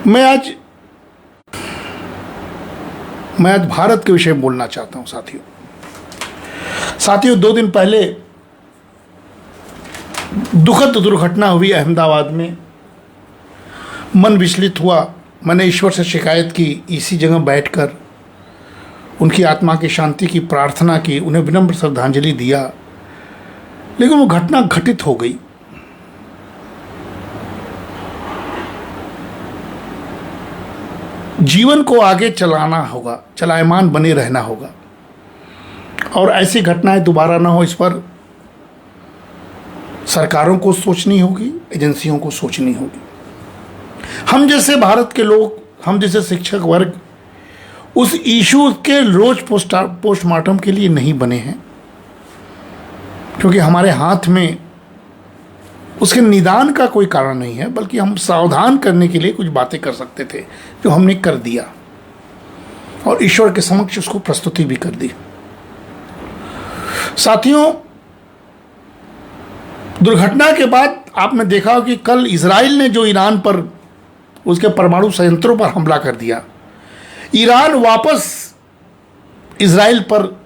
मैं आज भारत के विषय में बोलना चाहता हूं साथियों 2 दिन पहले दुखद दुर्घटना हुई अहमदाबाद में। मन विचलित हुआ। मैंने ईश्वर से शिकायत की, इसी जगह बैठकर उनकी आत्मा की शांति की प्रार्थना की, उन्हें विनम्र श्रद्धांजलि दिया, लेकिन वो घटना घटित हो गई। जीवन को आगे चलाना होगा, चलायमान बने रहना होगा, और ऐसी घटनाएं दोबारा ना हो, इस पर सरकारों को सोचनी होगी, एजेंसियों को सोचनी होगी। हम जैसे भारत के लोग, हम जैसे शिक्षक वर्ग उस इशू के रोज पोस्टमार्टम के लिए नहीं बने हैं, क्योंकि हमारे हाथ में उसके निदान का कोई कारण नहीं है, बल्कि हम सावधान करने के लिए कुछ बातें कर सकते थे, जो हमने कर दिया और ईश्वर के समक्ष उसको प्रस्तुति भी कर दी। साथियों, दुर्घटना के बाद आपने देखा हो कि कल इजराइल ने जो ईरान पर उसके परमाणु संयंत्रों पर हमला कर दिया, ईरान वापस इजराइल पर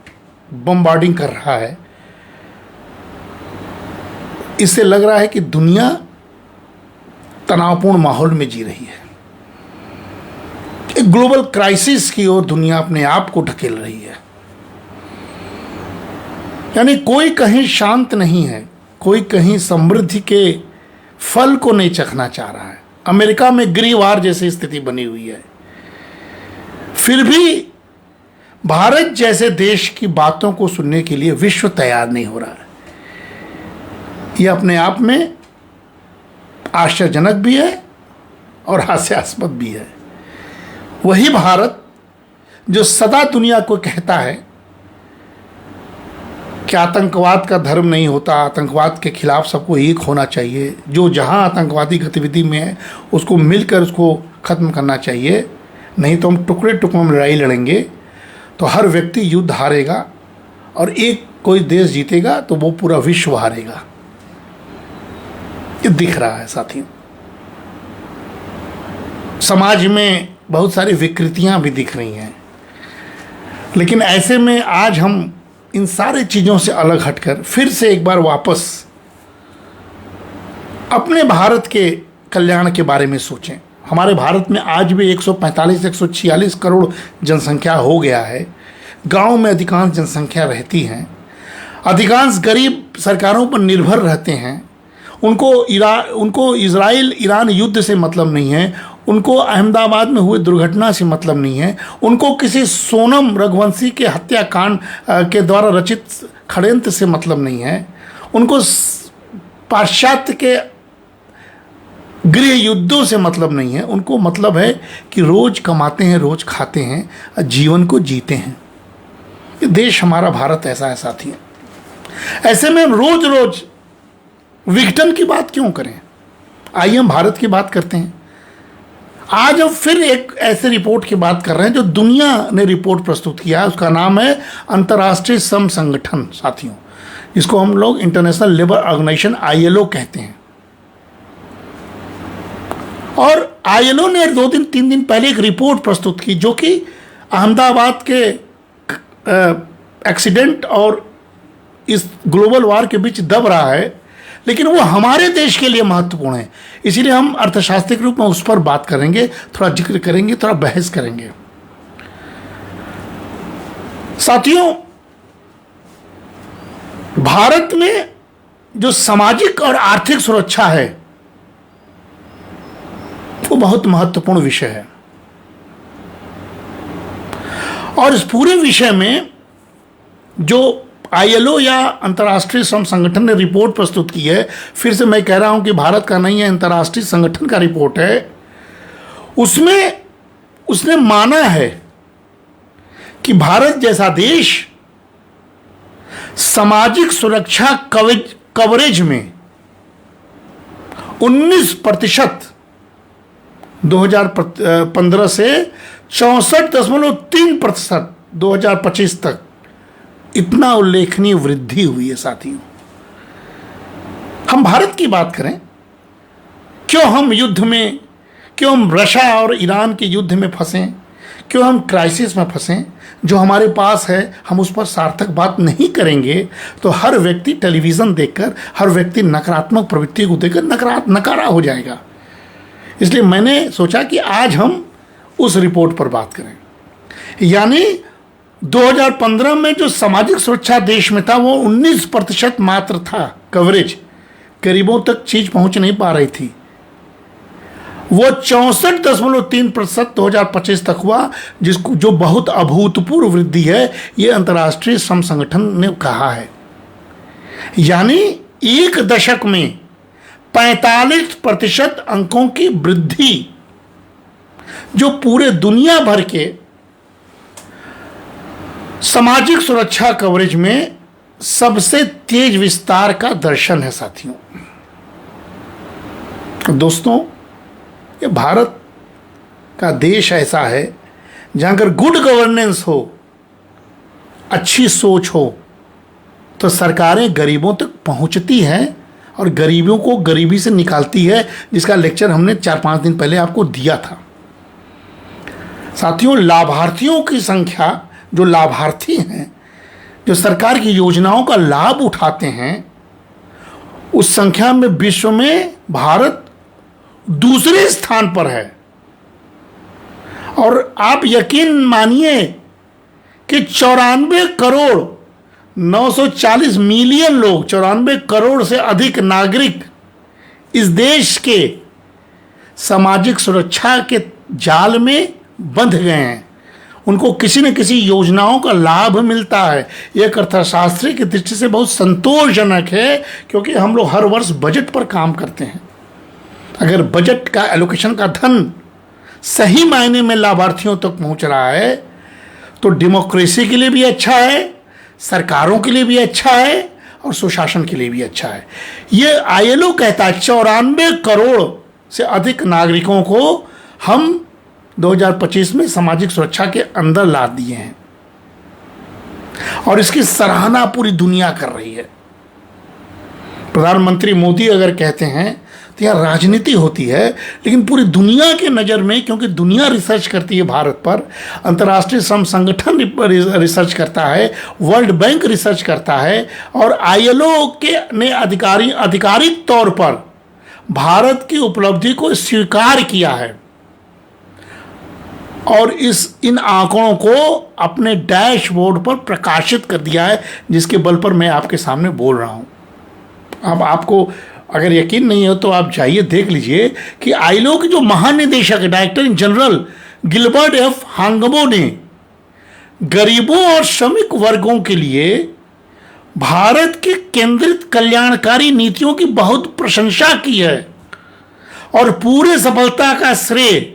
बमबार्डिंग कर रहा है। इससे लग रहा है कि दुनिया तनावपूर्ण माहौल में जी रही है। एक ग्लोबल क्राइसिस की ओर दुनिया अपने आप को ढकेल रही है। यानी कोई कहीं शांत नहीं है, कोई कहीं समृद्धि के फल को नहीं चखना चाह रहा है। अमेरिका में गृहवार जैसी स्थिति बनी हुई है, फिर भी भारत जैसे देश की बातों को सुनने के लिए विश्व तैयार नहीं हो रहा है। यह अपने आप में आश्चर्यजनक भी है और हास्यास्पद भी है। वही भारत जो सदा दुनिया को कहता है कि आतंकवाद का धर्म नहीं होता, आतंकवाद के खिलाफ सबको एक होना चाहिए, जो जहां आतंकवादी गतिविधि में है उसको मिलकर उसको खत्म करना चाहिए, नहीं तो हम टुकड़े टुकड़ों में लड़ाई लड़ेंगे तो हर व्यक्ति युद्ध हारेगा और एक कोई देश जीतेगा तो वो पूरा विश्व हारेगा। ये दिख रहा है साथियों। समाज में बहुत सारी विकृतियां भी दिख रही हैं, लेकिन ऐसे में आज हम इन सारी चीज़ों से अलग हटकर फिर से एक बार वापस अपने भारत के कल्याण के बारे में सोचें। हमारे भारत में आज भी 145-146 करोड़ जनसंख्या हो गया है। गांव में अधिकांश जनसंख्या रहती है। अधिकांश गरीब सरकारों पर निर्भर रहते हैं। उनको इजराइल ईरान युद्ध से मतलब नहीं है, उनको अहमदाबाद में हुए दुर्घटना से मतलब नहीं है, उनको किसी सोनम रघुवंशी के हत्याकांड के द्वारा रचित षड्यंत्र से मतलब नहीं है, उनको पाश्चात्य के गृह युद्धों से मतलब नहीं है। उनको मतलब है कि रोज कमाते हैं, रोज खाते हैं, जीवन को जीते हैं। ये देश हमारा भारत ऐसा है साथियों। ऐसे में हम रोज रोज विघटन की बात क्यों करें? आइए हम भारत की बात करते हैं। आज हम फिर एक ऐसे रिपोर्ट की बात कर रहे हैं जो दुनिया ने रिपोर्ट प्रस्तुत किया है। उसका नाम है अंतर्राष्ट्रीय श्रम संगठन साथियों, जिसको हम लोग इंटरनेशनल लेबर ऑर्गेनाइजेशन ILO कहते हैं। और ILO ने 2-3 दिन पहले एक रिपोर्ट प्रस्तुत की, जो कि अहमदाबाद के एक्सीडेंट और इस ग्लोबल वार के बीच दब रहा है, लेकिन वो हमारे देश के लिए महत्वपूर्ण है। इसीलिए हम अर्थशास्त्री के रूप में उस पर बात करेंगे, थोड़ा जिक्र करेंगे, थोड़ा बहस करेंगे। साथियों, भारत में जो सामाजिक और आर्थिक सुरक्षा है वो बहुत महत्वपूर्ण विषय है। और इस पूरे विषय में जो ILO या अंतर्राष्ट्रीय श्रम संगठन ने रिपोर्ट प्रस्तुत की है, फिर से मैं कह रहा हूं कि भारत का नहीं है, अंतर्राष्ट्रीय संगठन का रिपोर्ट है। उसमें उसने माना है कि भारत जैसा देश सामाजिक सुरक्षा कवरेज में 19% 2015 से 64.3% 2025 तक इतना उल्लेखनीय वृद्धि हुई है साथियों। हम भारत की बात करें, क्यों हम युद्ध में क्यों हम रशिया और ईरान के युद्ध में फंसें, क्यों हम क्राइसिस में फंसें? जो हमारे पास है हम उस पर सार्थक बात नहीं करेंगे तो हर व्यक्ति टेलीविज़न देखकर, हर व्यक्ति नकारात्मक प्रवृत्ति को देखकर नकारा हो जाएगा। इसलिए मैंने सोचा कि आज हम उस रिपोर्ट पर बात करें। यानी 2015 में जो सामाजिक सुरक्षा देश में था वो 19% मात्र था कवरेज, गरीबों तक चीज पहुंच नहीं पा रही थी। वो 64.3% 2025 तक हुआ, जिसको जो बहुत अभूतपूर्व वृद्धि है, ये अंतर्राष्ट्रीय श्रम संगठन ने कहा है। यानी एक दशक में 45% अंकों की वृद्धि, जो पूरे दुनिया भर के सामाजिक सुरक्षा कवरेज में सबसे तेज विस्तार का दर्शन है साथियों। दोस्तों, ये भारत का देश ऐसा है जहां अगर गुड गवर्नेंस हो, अच्छी सोच हो, तो सरकारें गरीबों तक पहुंचती हैं और गरीबों को गरीबी से निकालती है, जिसका लेक्चर हमने 4-5 दिन पहले आपको दिया था। साथियों, लाभार्थियों की संख्या, जो लाभार्थी हैं, जो सरकार की योजनाओं का लाभ उठाते हैं, उस संख्या में विश्व में भारत दूसरे स्थान पर है। और आप यकीन मानिए कि 94,940,000,000 लोग, 94 करोड़ से अधिक नागरिक इस देश के सामाजिक सुरक्षा के जाल में बंध गए हैं। उनको किसी न किसी योजनाओं का लाभ मिलता है। यह अर्थशास्त्री की दृष्टि से बहुत संतोषजनक है, क्योंकि हम लोग हर वर्ष बजट पर काम करते हैं। अगर बजट का एलोकेशन का धन सही मायने में लाभार्थियों तक पहुंच रहा है तो डेमोक्रेसी के लिए भी अच्छा है, सरकारों के लिए भी अच्छा है और सुशासन के लिए भी अच्छा है। ये ILO कहता है 94 करोड़ से अधिक नागरिकों को हम 2025 में सामाजिक सुरक्षा के अंदर ला दिए हैं और इसकी सराहना पूरी दुनिया कर रही है। प्रधानमंत्री मोदी अगर कहते हैं तो यह राजनीति होती है, लेकिन पूरी दुनिया के नज़र में, क्योंकि दुनिया रिसर्च करती है भारत पर, अंतर्राष्ट्रीय श्रम संगठन रिसर्च करता है, वर्ल्ड बैंक रिसर्च करता है और ILO के ने आधिकारिक तौर पर भारत की उपलब्धि को स्वीकार किया है और इन आंकड़ों को अपने डैशबोर्ड पर प्रकाशित कर दिया है, जिसके बल पर मैं आपके सामने बोल रहा हूं। अब आपको अगर यकीन नहीं हो तो आप जाइए देख लीजिए कि ILO के जो महानिदेशक director in general Gilbert F. हांगबो ने गरीबों और श्रमिक वर्गों के लिए भारत की केंद्रित कल्याणकारी नीतियों की बहुत प्रशंसा की है और पूरे सफलता का श्रेय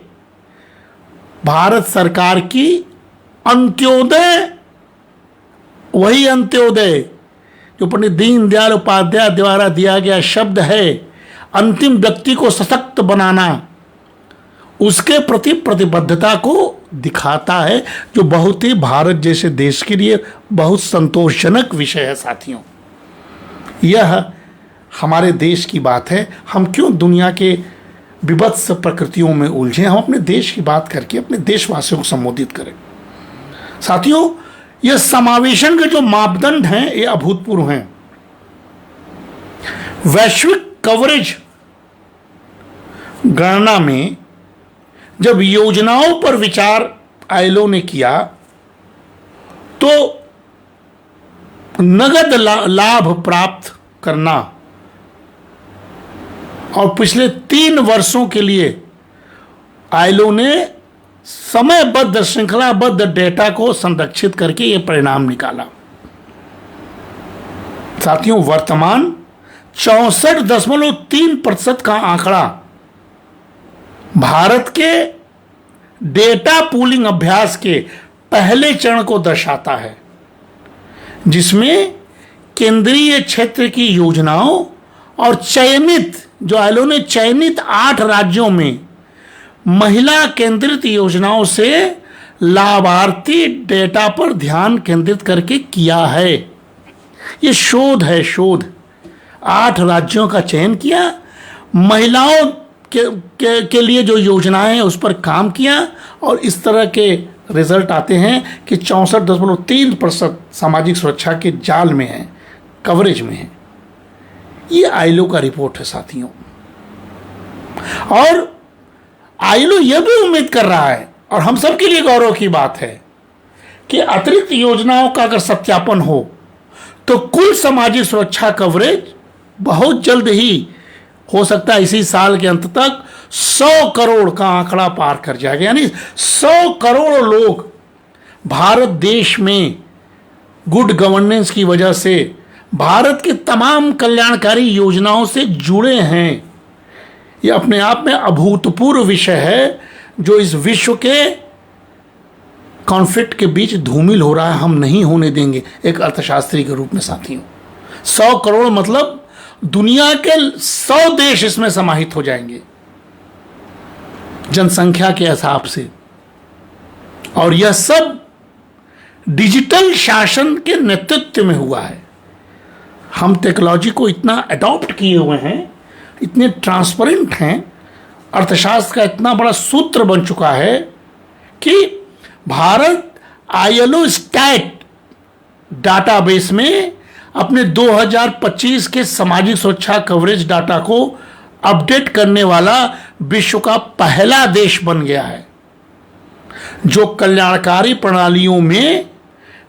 भारत सरकार की अंत्योदय, वही अंत्योदय जो पंडित दीनदयाल उपाध्याय द्वारा दिया गया शब्द है, अंतिम व्यक्ति को सशक्त बनाना, उसके प्रति प्रतिबद्धता को दिखाता है, जो बहुत ही भारत जैसे देश के लिए बहुत संतोषजनक विषय है। साथियों, यह हमारे देश की बात है। हम क्यों दुनिया के विभत्स प्रकृतियों में उलझे, हम अपने देश की बात करके अपने देशवासियों को संबोधित करें। साथियों, यह समावेशन के जो मापदंड हैं ये अभूतपूर्व हैं। वैश्विक कवरेज गणना में जब योजनाओं पर विचार ILO ने किया तो नगद लाभ प्राप्त करना और पिछले 3 वर्षों के लिए ILO ने समयबद्ध श्रृंखलाबद्ध डेटा को संरक्षित करके ये परिणाम निकाला। साथियों, वर्तमान 64.3% का आंकड़ा भारत के डेटा पूलिंग अभ्यास के पहले चरण को दर्शाता है, जिसमें केंद्रीय क्षेत्र की योजनाओं और चयनित, जो ILO ने चयनित 8 राज्यों में महिला केंद्रित योजनाओं से लाभार्थी डेटा पर ध्यान केंद्रित करके किया है। ये शोध है, शोध। 8 राज्यों का चयन किया, महिलाओं के लिए जो योजनाएं हैं उस पर काम किया और इस तरह के रिजल्ट आते हैं कि 64.3% सामाजिक सुरक्षा के जाल में है, कवरेज में है। ये आईएलओ का रिपोर्ट है साथियों। और आईएलओ यह भी उम्मीद कर रहा है, और हम सबके लिए गौरव की बात है, कि अतिरिक्त योजनाओं का अगर सत्यापन हो तो कुल सामाजिक सुरक्षा कवरेज बहुत जल्द ही हो सकता है इसी साल के अंत तक 100 करोड़ का आंकड़ा पार कर जाएगा। यानी 100 करोड़ लोग भारत देश में गुड गवर्नेंस की वजह से भारत की तमाम कल्याणकारी योजनाओं से जुड़े हैं। यह अपने आप में अभूतपूर्व विषय है जो इस विश्व के कॉन्फ्लिक्ट के बीच धूमिल हो रहा है, हम नहीं होने देंगे एक अर्थशास्त्री के रूप में साथियों। 100 करोड़ मतलब दुनिया के 100 देश इसमें समाहित हो जाएंगे जनसंख्या के हिसाब से। और यह सब डिजिटल शासन के नेतृत्व में हुआ है। हम टेक्नोलॉजी को इतना अडॉप्ट किए हुए हैं, इतने ट्रांसपेरेंट हैं, अर्थशास्त्र का इतना बड़ा सूत्र बन चुका है कि भारत आईएलओ स्टैट डाटाबेस में अपने 2025 के सामाजिक सुरक्षा कवरेज डाटा को अपडेट करने वाला विश्व का पहला देश बन गया है, जो कल्याणकारी प्रणालियों में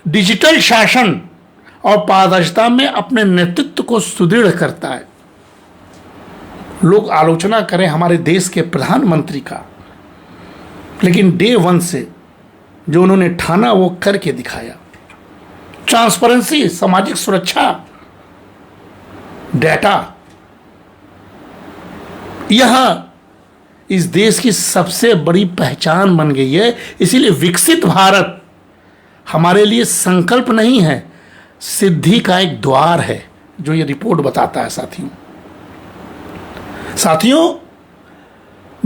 डिजिटल शासन और पारदर्शिता में अपने नेतृत्व को सुदृढ़ करता है। लोग आलोचना करें हमारे देश के प्रधानमंत्री का, लेकिन डे 1 से जो उन्होंने ठाना वो करके दिखाया। ट्रांसपेरेंसी, सामाजिक सुरक्षा, डेटा, यह इस देश की सबसे बड़ी पहचान बन गई है। इसीलिए विकसित भारत हमारे लिए संकल्प नहीं है, सिद्धि का एक द्वार है, जो ये रिपोर्ट बताता है साथियों।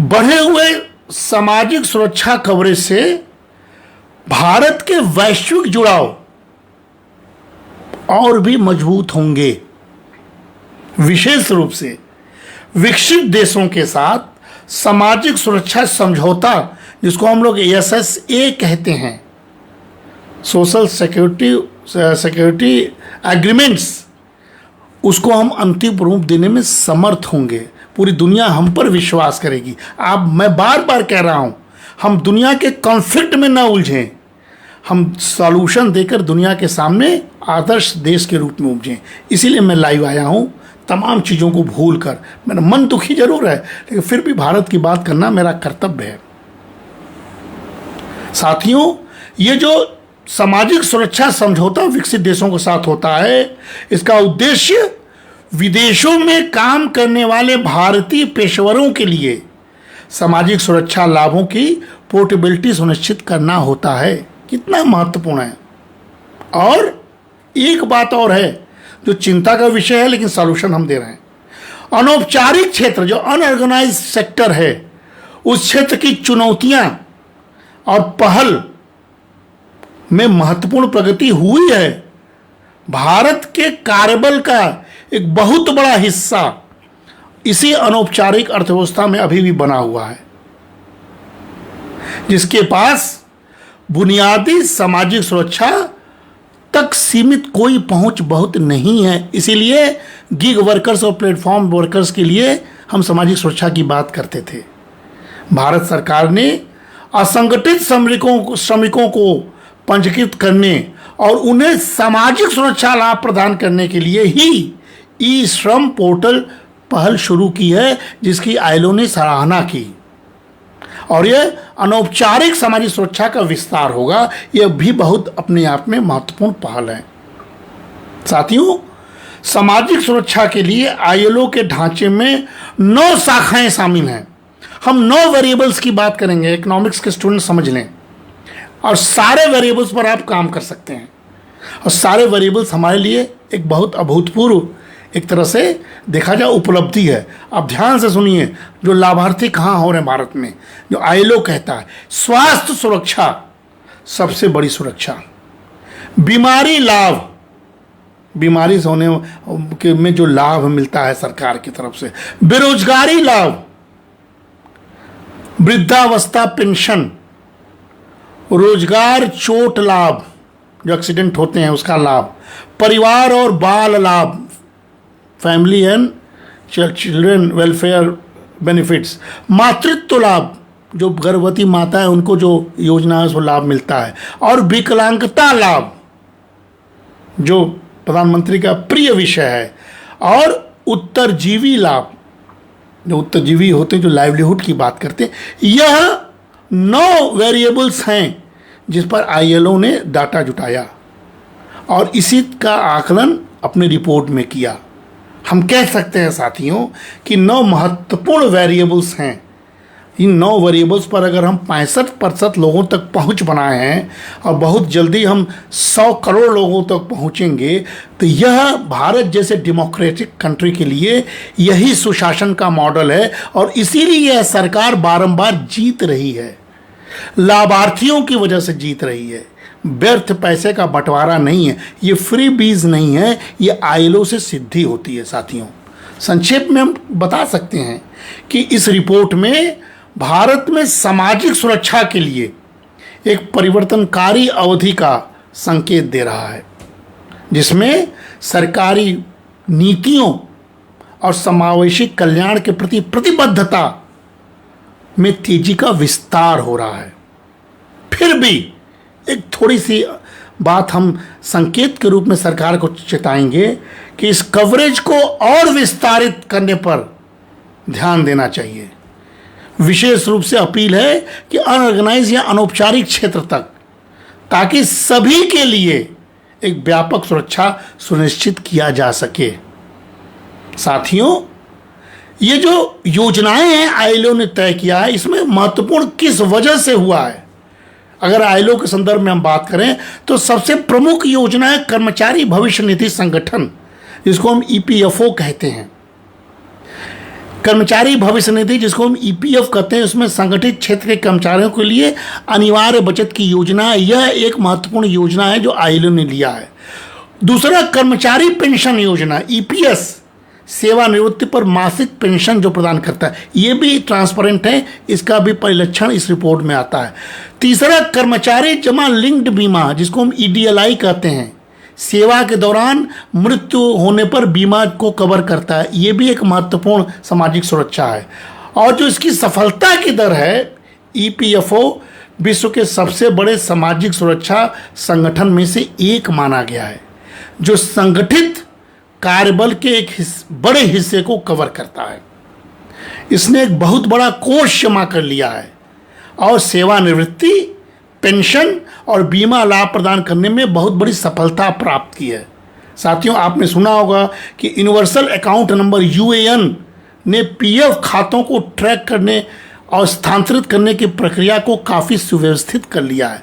बढ़े हुए सामाजिक सुरक्षा कवरेज से भारत के वैश्विक जुड़ाव और भी मजबूत होंगे। विशेष रूप से विकसित देशों के साथ सामाजिक सुरक्षा समझौता, जिसको हम लोग SSA कहते हैं, सोशल सिक्योरिटी एग्रीमेंट्स, उसको हम अंतिम रूप देने में समर्थ होंगे। पूरी दुनिया हम पर विश्वास करेगी। मैं बार बार कह रहा हूं, हम दुनिया के कॉन्फ्लिक्ट में ना उलझें, हम सॉल्यूशन देकर दुनिया के सामने आदर्श देश के रूप में उपजें। इसीलिए मैं लाइव आया हूं, तमाम चीज़ों को भूल कर। मेरा मन दुखी जरूर है, लेकिन फिर भी भारत की बात करना मेरा कर्तव्य है। साथियों, ये जो सामाजिक सुरक्षा समझौता विकसित देशों के साथ होता है, इसका उद्देश्य विदेशों में काम करने वाले भारतीय पेशेवरों के लिए सामाजिक सुरक्षा लाभों की पोर्टेबिलिटी सुनिश्चित करना होता है। कितना महत्वपूर्ण है। और एक बात और है जो चिंता का विषय है, लेकिन सॉल्यूशन हम दे रहे हैं। अनौपचारिक क्षेत्र, जो अनऑर्गेनाइज्ड सेक्टर है, उस क्षेत्र की चुनौतियां और पहल में महत्वपूर्ण प्रगति हुई है। भारत के कार्यबल का एक बहुत बड़ा हिस्सा इसी अनौपचारिक अर्थव्यवस्था में अभी भी बना हुआ है, जिसके पास बुनियादी सामाजिक सुरक्षा तक सीमित कोई पहुंच बहुत नहीं है। इसीलिए गिग वर्कर्स और प्लेटफॉर्म वर्कर्स के लिए हम सामाजिक सुरक्षा की बात करते थे। भारत सरकार ने असंगठित श्रमिकों को पंजीकृत करने और उन्हें सामाजिक सुरक्षा लाभ प्रदान करने के लिए ही ई श्रम पोर्टल पहल शुरू की है, जिसकी आईएलओ ने सराहना की। और यह अनौपचारिक सामाजिक सुरक्षा का विस्तार होगा। यह भी बहुत अपने आप में महत्वपूर्ण पहल है। साथियों, सामाजिक सुरक्षा के लिए आईएलओ के ढांचे में 9 शाखाएं शामिल हैं। हम 9 वेरिएबल्स की बात करेंगे, इकोनॉमिक्स के स्टूडेंट समझ लें, और सारे वेरिएबल्स पर आप काम कर सकते हैं। और सारे वेरिएबल्स हमारे लिए एक बहुत अभूतपूर्व, एक तरह से देखा जाए, उपलब्धि है। आप ध्यान से सुनिए, जो लाभार्थी कहाँ हो रहे हैं भारत में, जो आईएलओ कहता है। स्वास्थ्य सुरक्षा सबसे बड़ी सुरक्षा, बीमारी लाभ, बीमारी से होने में जो लाभ मिलता है सरकार की तरफ से, बेरोजगारी लाभ, वृद्धावस्था पेंशन, रोजगार चोट लाभ, जो एक्सीडेंट होते हैं उसका लाभ, परिवार और बाल लाभ, family and children welfare benefits, मातृत्व लाभ, जो गर्भवती माता है उनको जो योजना है उसको लाभ मिलता है, और विकलांगता लाभ जो प्रधानमंत्री का प्रिय विषय है, और उत्तरजीवी लाभ, जो उत्तरजीवी होते हैं जो लाइवलीहुड की बात करते हैं। यह 9 वेरिएबल्स हैं जिस पर आईएलओ ने डाटा जुटाया और इसी का आकलन अपनी रिपोर्ट में किया। हम कह सकते हैं साथियों कि 9 महत्वपूर्ण वेरिएबल्स हैं। इन 9 वेरिएबल्स पर अगर हम 65% लोगों तक पहुंच बनाए हैं और बहुत जल्दी हम 100 करोड़ लोगों तक पहुंचेंगे, तो यह भारत जैसे डेमोक्रेटिक कंट्री के लिए यही सुशासन का मॉडल है और इसीलिए यह सरकार बारंबार जीत रही है, लाभार्थियों की वजह से जीत रही है। व्यर्थ पैसे का बंटवारा नहीं है, ये फ्री बीज नहीं है, ये आईएलओ से सिद्धि होती है। साथियों, संक्षेप में हम बता सकते हैं कि इस रिपोर्ट में भारत में सामाजिक सुरक्षा के लिए एक परिवर्तनकारी अवधि का संकेत दे रहा है, जिसमें सरकारी नीतियों और समावेशी कल्याण के प्रति प्रतिबद्धता में तेजी का विस्तार हो रहा है। फिर भी एक थोड़ी सी बात हम संकेत के रूप में सरकार को चेताएंगे कि इस कवरेज को और विस्तारित करने पर ध्यान देना चाहिए। विशेष रूप से अपील है कि अनऑर्गेनाइज या अनौपचारिक क्षेत्र तक, ताकि सभी के लिए एक व्यापक सुरक्षा सुनिश्चित किया जा सके। साथियों, ये जो योजनाएं हैं आईएलओ ने तय किया है, इसमें महत्वपूर्ण किस वजह से हुआ है? अगर आईएलओ के संदर्भ में हम बात करें तो सबसे प्रमुख योजना है कर्मचारी भविष्य निधि संगठन, जिसको हम ईपीएफओ कहते हैं। कर्मचारी भविष्य निधि, जिसको हम ईपीएफ कहते हैं, उसमें संगठित क्षेत्र के कर्मचारियों के लिए अनिवार्य बचत की योजना है। यह एक महत्वपूर्ण योजना है जो आईएलओ ने लिया है। दूसरा, कर्मचारी पेंशन योजना ईपीएस, सेवानिवृत्ति पर मासिक पेंशन जो प्रदान करता है, ये भी ट्रांसपेरेंट है, इसका भी परिलक्षण इस रिपोर्ट में आता है। तीसरा, कर्मचारी जमा लिंक्ड बीमा, जिसको हम ईडीएलआई कहते हैं, सेवा के दौरान मृत्यु होने पर बीमा को कवर करता है, ये भी एक महत्वपूर्ण सामाजिक सुरक्षा है। और जो इसकी सफलता की दर है, ईपीएफओ विश्व के सबसे बड़े सामाजिक सुरक्षा संगठन में से एक माना गया है, जो संगठित कार्यबल के एक बड़े हिस्से को कवर करता है। इसने एक बहुत बड़ा कोष जमा कर लिया है और सेवानिवृत्ति, पेंशन और बीमा लाभ प्रदान करने में बहुत बड़ी सफलता प्राप्त की है। साथियों, आपने सुना होगा कि यूनिवर्सल अकाउंट नंबर यूएएन ने पीएफ खातों को ट्रैक करने और स्थानांतरित करने की प्रक्रिया को काफ़ी सुव्यवस्थित कर लिया है।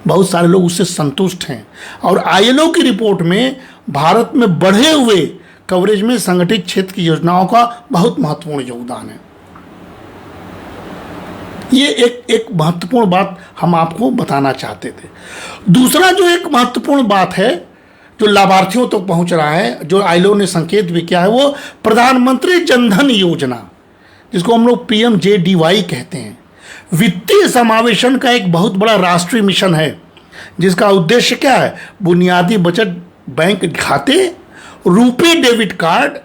बहुत सारे लोग उससे संतुष्ट हैं और आईएलओ की रिपोर्ट में भारत में बढ़े हुए कवरेज में संगठित क्षेत्र की योजनाओं का बहुत महत्वपूर्ण योगदान है। ये एक महत्वपूर्ण बात हम आपको बताना चाहते थे। दूसरा जो एक महत्वपूर्ण बात है जो लाभार्थियों तक पहुंच रहा है, जो आईएलओ ने संकेत भी किया है, वो प्रधानमंत्री जनधन योजना, जिसको हम लोग पीएमजेडीवाई कहते हैं, वित्तीय समावेशन का एक बहुत बड़ा राष्ट्रीय मिशन है, जिसका उद्देश्य क्या है? बुनियादी बचत बैंक खाते, रुपे डेबिट कार्ड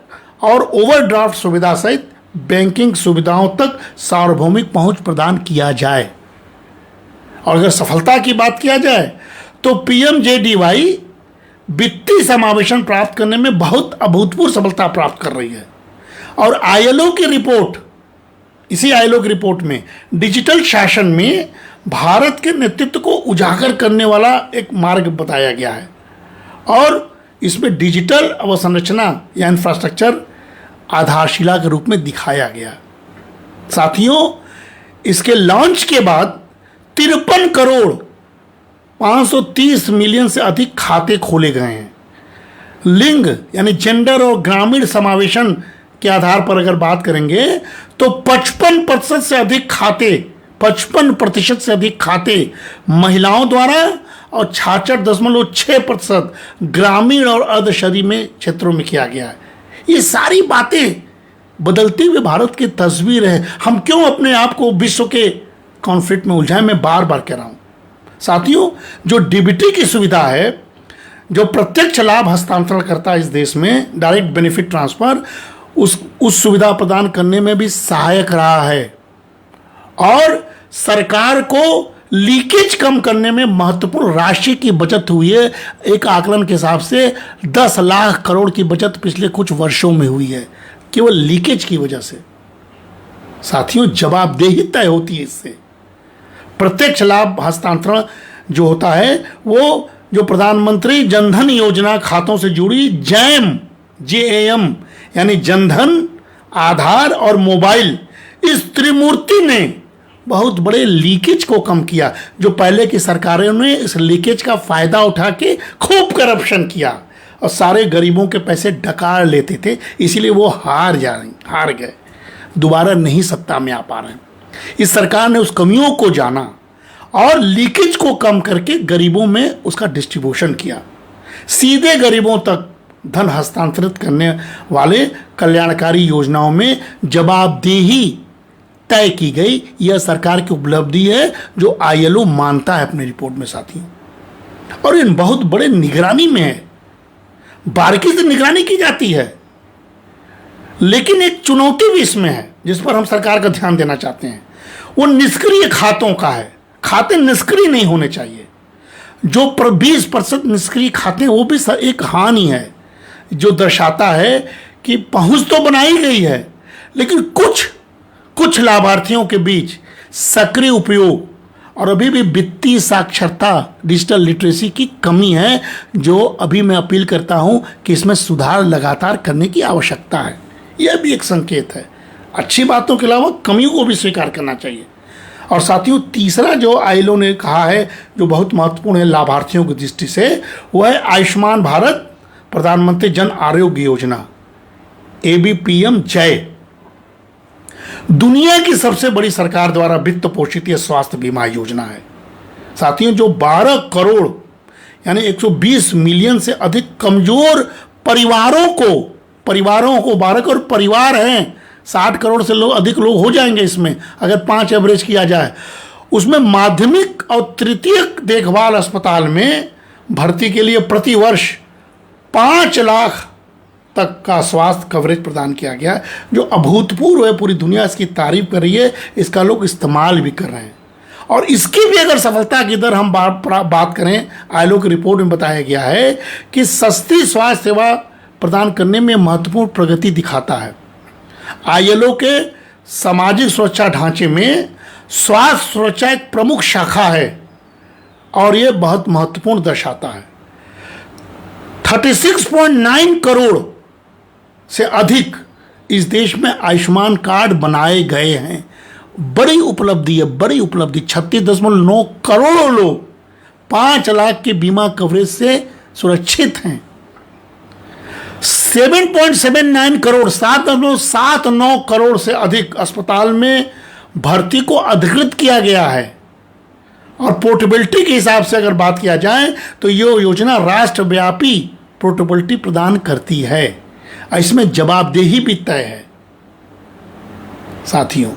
और ओवरड्राफ्ट सुविधा सहित बैंकिंग सुविधाओं तक सार्वभौमिक पहुंच प्रदान किया जाए। और अगर सफलता की बात किया जाए तो पीएमजेडीवाई वित्तीय समावेशन प्राप्त करने में बहुत अभूतपूर्व सफलता प्राप्त कर रही है। और आईएलओ की रिपोर्ट, इसी आईएलओ की रिपोर्ट में डिजिटल शासन में भारत के नेतृत्व को उजागर करने वाला एक मार्ग बताया गया है और इसमें डिजिटल अवसंरचना या इंफ्रास्ट्रक्चर आधारशिला के रूप में दिखाया गया। साथियों, इसके लॉन्च के बाद 53 करोड़ 530 मिलियन से अधिक खाते खोले गए हैं। लिंग यानी जेंडर और ग्रामीण समावेशन के आधार पर अगर बात करेंगे तो 55% से अधिक खाते 55% से अधिक खाते महिलाओं द्वारा और 66.6% ग्रामीण और अर्ध शहरी में क्षेत्रों में किया गया है। ये सारी बातें बदलते हुए भारत की तस्वीर है। हम क्यों अपने आप को विश्व के कॉन्फ्लिक्ट में उलझाएं? मैं बार बार कह रहा हूं साथियों, जो डीबीटी की सुविधा है, जो प्रत्यक्ष लाभ हस्तांतरण करता है इस देश में, डायरेक्ट बेनिफिट ट्रांसफर, उस सुविधा प्रदान करने में भी सहायक रहा है और सरकार को लीकेज कम करने में महत्वपूर्ण राशि की बचत हुई है। एक आकलन के हिसाब से 10 लाख करोड़ की बचत पिछले कुछ वर्षों में हुई है, केवल लीकेज की वजह से। साथियों, जवाबदेही तय होती है इससे। प्रत्यक्ष लाभ हस्तांतरण जो होता है वो जो प्रधानमंत्री जनधन योजना खातों से जुड़ी जैम JAM यानी जनधन, आधार और मोबाइल, इस त्रिमूर्ति ने बहुत बड़े लीकेज को कम किया। जो पहले की सरकारों ने इस लीकेज का फायदा उठा के खूब करप्शन किया और सारे गरीबों के पैसे डकार लेते थे, इसीलिए वो हार गए, दोबारा नहीं सत्ता में आ पा रहे हैं। इस सरकार ने उस कमियों को जाना और लीकेज को कम करके गरीबों में उसका डिस्ट्रीब्यूशन किया। सीधे गरीबों तक धन हस्तांतरित करने वाले कल्याणकारी योजनाओं में जवाबदेही तय की गई। यह सरकार की उपलब्धि है जो ILO मानता है अपनी रिपोर्ट में साथियों, और इन बहुत बड़े निगरानी में है, बारीकी से निगरानी की जाती है। लेकिन एक चुनौती भी इसमें है जिस पर हम सरकार का ध्यान देना चाहते हैं, वो निष्क्रिय खातों का है। खाते निष्क्रिय नहीं होने चाहिए। जो 20% निष्क्रिय खाते वो भी एक हानि है, जो दर्शाता है कि पहुंच तो बनाई गई है लेकिन कुछ लाभार्थियों के बीच सक्रिय उपयोग और अभी भी वित्तीय साक्षरता, डिजिटल लिटरेसी की कमी है, जो अभी मैं अपील करता हूं कि इसमें सुधार लगातार करने की आवश्यकता है। यह भी एक संकेत है। अच्छी बातों के अलावा कमियों को भी स्वीकार करना चाहिए। और साथियों, तीसरा जो ILO ने कहा है जो बहुत महत्वपूर्ण है लाभार्थियों की दृष्टि से, वह है आयुष्मान भारत प्रधानमंत्री जन आरोग्य योजना, ABPM जय। दुनिया की सबसे बड़ी सरकार द्वारा वित्त पोषित यह स्वास्थ्य बीमा योजना है साथियों, जो 12 करोड़ यानी 120 मिलियन से अधिक कमजोर परिवारों को 12 करोड़ परिवार हैं, 60 करोड़ से अधिक लोग हो जाएंगे इसमें अगर 5 एवरेज किया जाए, उसमें माध्यमिक और तृतीयक देखभाल अस्पताल में भर्ती के लिए प्रति वर्ष 5 लाख तक का स्वास्थ्य कवरेज प्रदान किया गया, जो अभूतपूर्व है। पूरी दुनिया इसकी तारीफ कर रही है, इसका लोग इस्तेमाल भी कर रहे हैं। और इसकी भी अगर सफलता की दर हम बात करें, ILO की रिपोर्ट में बताया गया है कि सस्ती स्वास्थ्य सेवा प्रदान करने में महत्वपूर्ण प्रगति दिखाता है। ILO के सामाजिक सुरक्षा ढांचे में स्वास्थ्य सुरक्षा एक प्रमुख शाखा है और यह बहुत महत्वपूर्ण दर्शाता है। 36.9 करोड़ से अधिक इस देश में आयुष्मान कार्ड बनाए गए हैं। बड़ी उपलब्धि है, बड़ी उपलब्धि। 36.9 करोड़ लोग 5 लाख के बीमा कवरेज से सुरक्षित हैं। 7.79 करोड़ 7.79 करोड़ से अधिक अस्पताल में भर्ती को अधिकृत किया गया है। और पोर्टेबिलिटी के हिसाब से अगर बात किया जाए तो ये योजना राष्ट्रव्यापी पोर्टेबिलिटी प्रदान करती है। इसमें जवाबदेही भी तय है साथियों।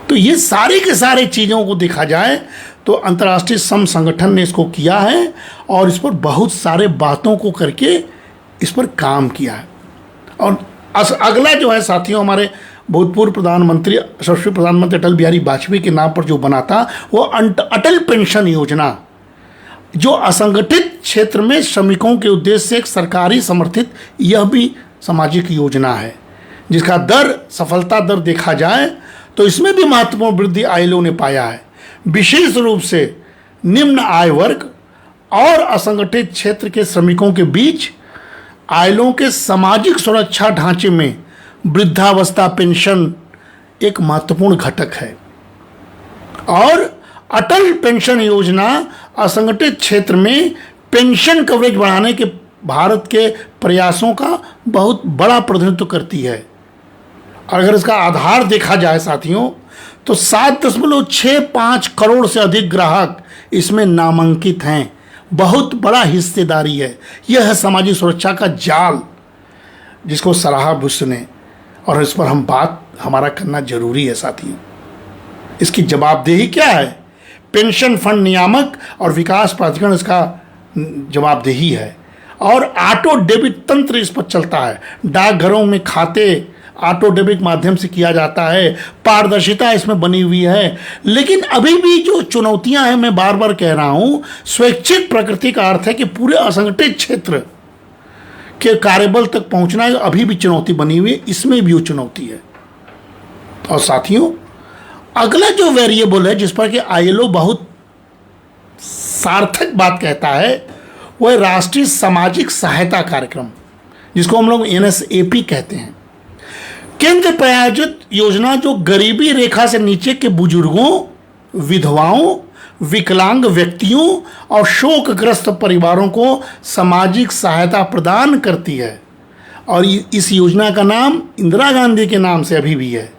तो ये सारी के सारे चीज़ों को देखा जाए तो अंतर्राष्ट्रीय श्रम संगठन ने इसको किया है और इस पर बहुत सारे बातों को करके इस पर काम किया है। और अगला जो है साथियों, हमारे भूतपूर्व प्रधानमंत्री यशस्वी प्रधानमंत्री अटल बिहारी वाजपेयी के नाम पर जो बना था, वो अटल पेंशन योजना, जो असंगठित क्षेत्र में श्रमिकों के उद्देश्य से एक सरकारी समर्थित यह भी सामाजिक योजना है, जिसका सफलता दर देखा जाए तो इसमें भी महत्वपूर्ण वृद्धि ILO ने पाया है। विशेष रूप से निम्न आय वर्ग और असंगठित क्षेत्र के श्रमिकों के बीच ILO के सामाजिक सुरक्षा ढांचे में वृद्धावस्था पेंशन एक महत्वपूर्ण घटक है। और अटल पेंशन योजना असंगठित क्षेत्र में पेंशन कवरेज बढ़ाने के भारत के प्रयासों का बहुत बड़ा प्रतिनिधित्व करती है। और अगर इसका आधार देखा जाए साथियों तो 7.65 करोड़ से अधिक ग्राहक इसमें नामांकित हैं। बहुत बड़ा हिस्सेदारी है। यह है सामाजिक सुरक्षा का जाल जिसको सराहा बुश ने। और इस पर हमारा करना जरूरी है साथियों। इसकी जवाबदेही क्या है? पेंशन फंड नियामक और विकास प्राधिकरण इसका जवाबदेही है, और ऑटो डेबिट तंत्र इस पर चलता है। डाकघरों में खाते ऑटो डेबिट माध्यम से किया जाता है, पारदर्शिता इसमें बनी हुई है। लेकिन अभी भी जो चुनौतियां हैं, मैं बार बार कह रहा हूं, स्वैच्छिक प्रकृति का अर्थ है कि पूरे असंगठित क्षेत्र के कार्यबल तक पहुंचना अभी भी चुनौती बनी हुई है, इसमें भी वो चुनौती है। और साथियों, अगला जो वेरिएबल है जिस पर कि आईएलओ बहुत सार्थक बात कहता है, वह है राष्ट्रीय सामाजिक सहायता कार्यक्रम, जिसको हम लोग एनएसएपी कहते हैं। केंद्र प्रायोजित योजना जो गरीबी रेखा से नीचे के बुजुर्गों, विधवाओं, विकलांग व्यक्तियों और शोकग्रस्त परिवारों को सामाजिक सहायता प्रदान करती है। और इस योजना का नाम इंदिरा गांधी के नाम से अभी भी है।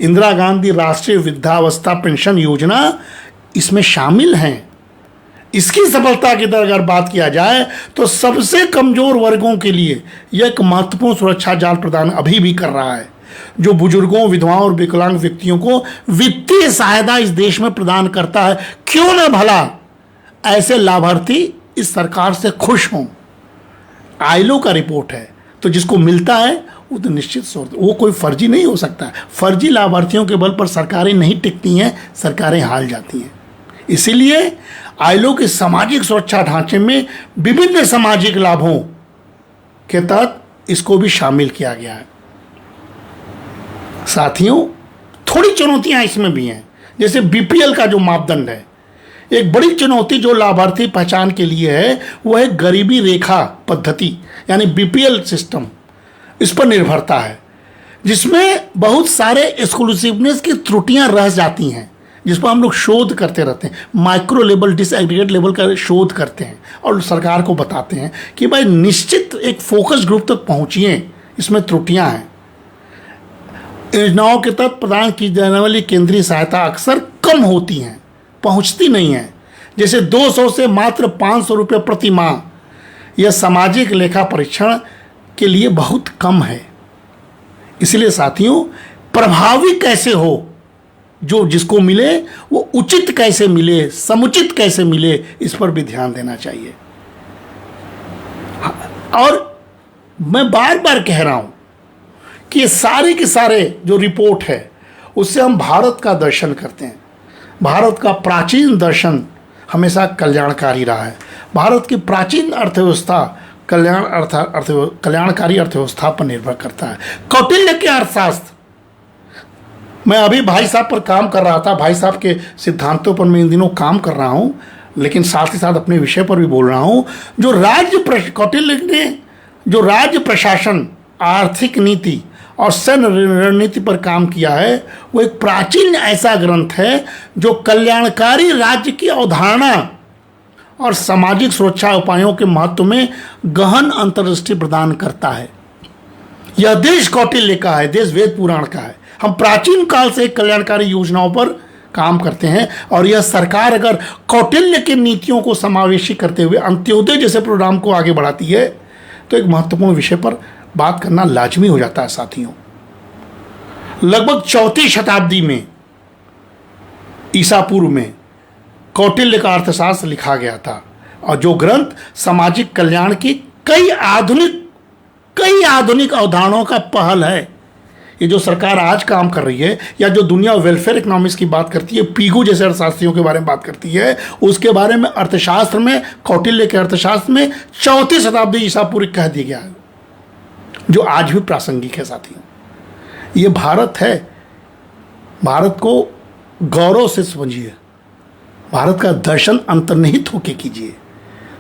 इंदिरा गांधी राष्ट्रीय वृद्धावस्था पेंशन योजना इसमें शामिल हैं। इसकी सफलता की तरह अगर बात किया जाए तो सबसे कमजोर वर्गों के लिए यह एक महत्वपूर्ण सुरक्षा जाल प्रदान अभी भी कर रहा है, जो बुजुर्गों, विधवाओं और विकलांग व्यक्तियों को वित्तीय सहायता इस देश में प्रदान करता है। क्यों न भला ऐसे लाभार्थी इस सरकार से खुश हों। आईएलओ का रिपोर्ट है, तो जिसको मिलता है वो तो निश्चित वो कोई फर्जी नहीं हो सकता। फर्जी लाभार्थियों के बल पर सरकारें नहीं टिकती हैं, सरकारें हार जाती हैं। इसीलिए आईएलओ के सामाजिक सुरक्षा ढांचे में विभिन्न सामाजिक लाभों के तहत इसको भी शामिल किया गया है। साथियों, थोड़ी चुनौतियां इसमें भी हैं, जैसे बीपीएल का जो मापदंड है। एक बड़ी चुनौती जो लाभार्थी पहचान के लिए है वह है गरीबी रेखा पद्धति, यानी बीपीएल सिस्टम। इस पर निर्भरता है, जिसमें बहुत सारे एक्सक्लूसिवनेस की त्रुटियां रह जाती हैं, जिस पर हम लोग शोध करते रहते हैं। माइक्रो लेवल, डिसएग्रीगेट लेवल का शोध करते हैं और सरकार को बताते हैं कि भाई निश्चित एक फोकस ग्रुप तक पहुंचिए, इसमें त्रुटियां हैं। योजनाओं के तहत प्रदान की जाने वाली केंद्रीय सहायता अक्सर कम होती हैं, पहुंचती नहीं है। जैसे 200 से मात्र 500 रुपये प्रति माह, यह सामाजिक लेखा परीक्षण के लिए बहुत कम है। इसलिए साथियों, प्रभावी कैसे हो, जो जिसको मिले वो उचित कैसे मिले, समुचित कैसे मिले, इस पर भी ध्यान देना चाहिए। और मैं बार बार कह रहा हूं कि ये सारे के सारे जो रिपोर्ट है उससे हम भारत का दर्शन करते हैं। भारत का प्राचीन दर्शन हमेशा कल्याणकारी रहा है। भारत की प्राचीन अर्थव्यवस्था कल्याणकारी अर्थव्यवस्था पर निर्भर करता है। कौटिल्य के अर्थशास्त्र, मैं अभी भाई साहब पर काम कर रहा था, भाई साहब के सिद्धांतों पर मैं इन दिनों काम कर रहा हूं, लेकिन साथ ही साथ अपने विषय पर भी बोल रहा हूं। कौटिल्य ने जो राज्य प्रशासन, आर्थिक नीति और सैन्य रणनीति पर काम किया है, वो एक प्राचीन ऐसा ग्रंथ है जो कल्याणकारी राज्य की अवधारणा और सामाजिक सुरक्षा उपायों के महत्व में गहन अंतर्दृष्टि प्रदान करता है। यह देश कौटिल्य का है, देश वेद पुराण का है। हम प्राचीन काल से कल्याणकारी योजनाओं पर काम करते हैं, और यह सरकार अगर कौटिल्य की नीतियों को समावेशी करते हुए अंत्योदय जैसे प्रोग्राम को आगे बढ़ाती है तो एक महत्वपूर्ण विषय पर बात करना लाजमी हो जाता है। साथियों, लगभग 4वीं शताब्दी में ईसा पूर्व में कौटिल्य का अर्थशास्त्र लिखा गया था, और जो ग्रंथ सामाजिक कल्याण की कई आधुनिक अवधारणाओं का पहल है। ये जो सरकार आज काम कर रही है, या जो दुनिया वेलफेयर इकोनॉमिक्स की बात करती है, पीगू जैसे अर्थशास्त्रियों के बारे में बात करती है, उसके बारे में अर्थशास्त्र में, कौटिल्य के अर्थशास्त्र में 4वीं शताब्दी ईसा पूर्व कह दिया गया है, जो आज भी प्रासंगिक है। साथियों, ये भारत है। भारत को गौरव से समझिए, भारत का दर्शन अंतर्निहित होकर कीजिए,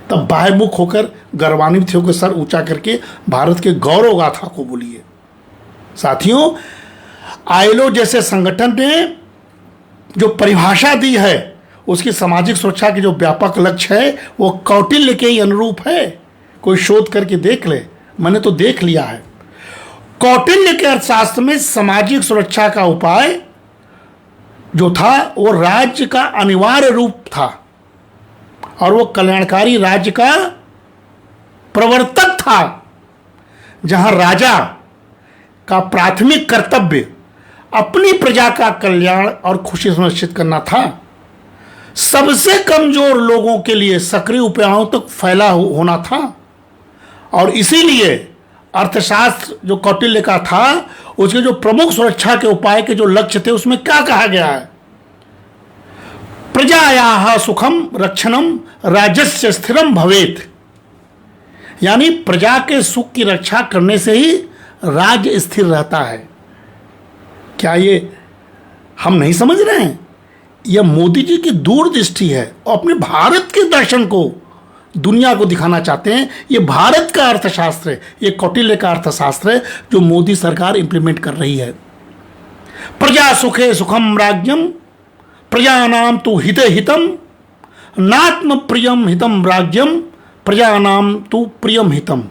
तब बाह्यमुख होकर, गर्वान्वित होकर सर ऊंचा करके भारत के गौरव गाथा को बोलिए। साथियों, आईएलओ जैसे संगठन ने जो परिभाषा दी है, उसकी सामाजिक सुरक्षा के जो व्यापक लक्ष्य है वो कौटिल्य के ही अनुरूप है। कोई शोध करके देख ले, मैंने तो देख लिया है। कौटिल्य के अर्थशास्त्र में सामाजिक सुरक्षा का उपाय जो था वो राज्य का अनिवार्य रूप था, और वो कल्याणकारी राज्य का प्रवर्तक था, जहां राजा का प्राथमिक कर्तव्य अपनी प्रजा का कल्याण और खुशी सुनिश्चित करना था। सबसे कमजोर लोगों के लिए सक्रिय उपायों तक फैला होना था। और इसीलिए अर्थशास्त्र जो कौटिल्य का था, उसके जो प्रमुख सुरक्षा के उपाय के जो लक्ष्य थे, उसमें क्या कहा गया है? प्रजायाः सुखम रक्षणम राजस्य स्थिरम भवेत, यानी प्रजा के सुख की रक्षा करने से ही राज्य स्थिर रहता है। क्या ये हम नहीं समझ रहे हैं? यह मोदी जी की दूरदृष्टि है और अपने भारत के दर्शन को दुनिया को दिखाना चाहते हैं। ये भारत का अर्थशास्त्र है, ये कौटिल्य का अर्थशास्त्र है जो मोदी सरकार इंप्लीमेंट कर रही है। प्रजा सुखे सुखम राज्यम प्रजानाम तु हिते हितम नात्म प्रियम हितम राज्यम प्रजानाम तु प्रियम हितम।